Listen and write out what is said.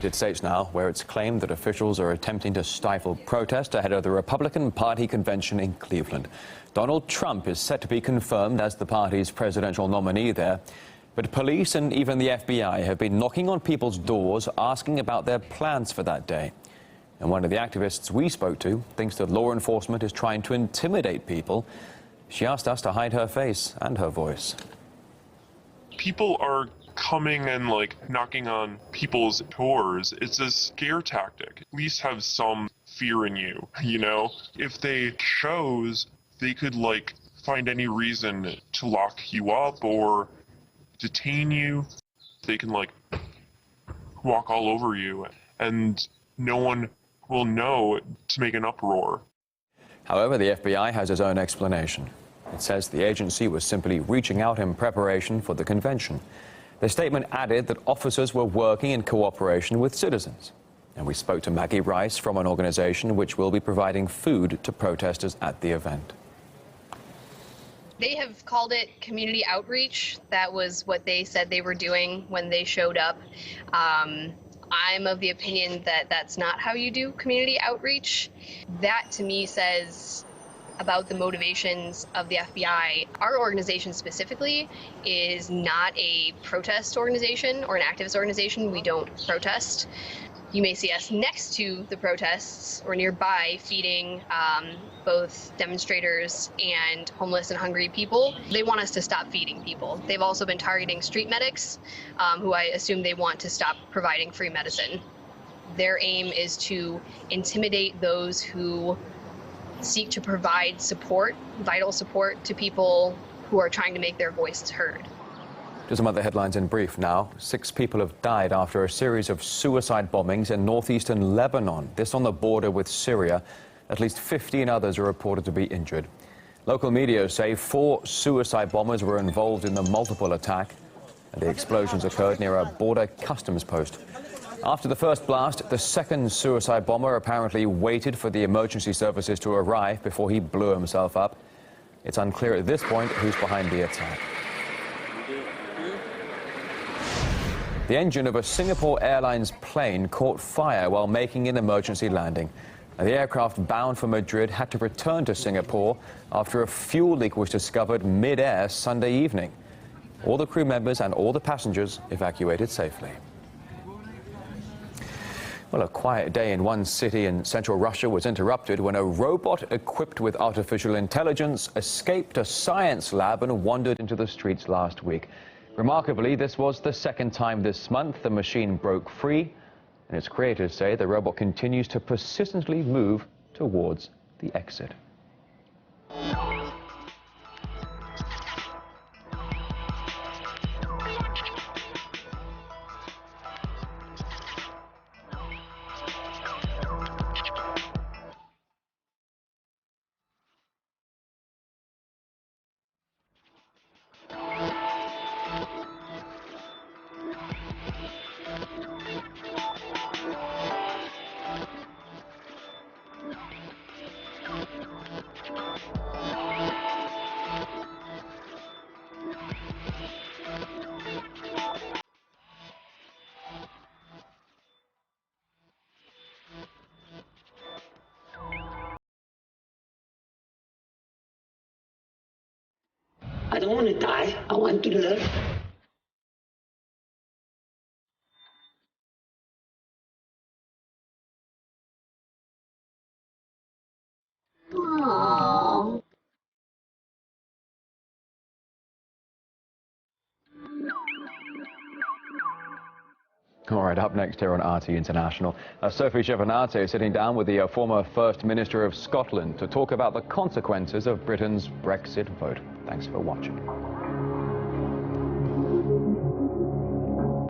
United States now, where it's claimed that officials are attempting to stifle protest ahead of the Republican Party convention in Cleveland. Donald Trump is set to be confirmed as the party's presidential nominee there, but police and even the FBI have been knocking on people's doors asking about their plans for that day. And one of the activists we spoke to thinks that law enforcement is trying to intimidate people. She asked us to hide her face and her voice. People are coming and knocking on people's doors. It's a scare tactic. At least have some fear in you, you know? If they chose, they could find any reason to lock you up or detain you. They can walk all over you and no one will know to make an uproar. However, the FBI has its own explanation. It says the agency was simply reaching out in preparation for the convention. The statement added that officers were working in cooperation with citizens. And we spoke to Maggie Rice from an organization which will be providing food to protesters at the event. They have called it community outreach. That was what they said they were doing when they showed up. I'm of the opinion that that's not how you do community outreach. That to me says about the motivations of the FBI. Our organization specifically is not a protest organization or an activist organization. We don't protest. You may see us next to the protests or nearby feeding both demonstrators and homeless and hungry people. They want us to stop feeding people. They've also been targeting street medics, who I assume they want to stop providing free medicine. Their aim is to intimidate those who seek to provide support, vital support, to people who are trying to make their voices heard. Just some other headlines in brief now. 6 people have died after a series of suicide bombings in northeastern Lebanon. This on the border with Syria. At least 15 others are reported to be injured. Local media say 4 suicide bombers were involved in the multiple attack. And the explosions occurred near a border customs post. After the first blast, the second suicide bomber apparently waited for the emergency services to arrive before he blew himself up. It's unclear at this point who's behind the attack. The engine of a Singapore Airlines plane caught fire while making an emergency landing. The aircraft bound for Madrid had to return to Singapore after a fuel leak was discovered mid-air Sunday evening. All the crew members and all the passengers evacuated safely. Well, a quiet day in one city in central Russia was interrupted when a robot equipped with artificial intelligence escaped a science lab and wandered into the streets last week. Remarkably, this was the second time this month the machine broke free, and its creators say the robot continues to persistently move towards the exit. I don't want to die. I want to live. Aww. All right, up next here on RT International, Sophie Shevardnadze is sitting down with the former First Minister of Scotland to talk about the consequences of Britain's Brexit vote. Thanks for watching.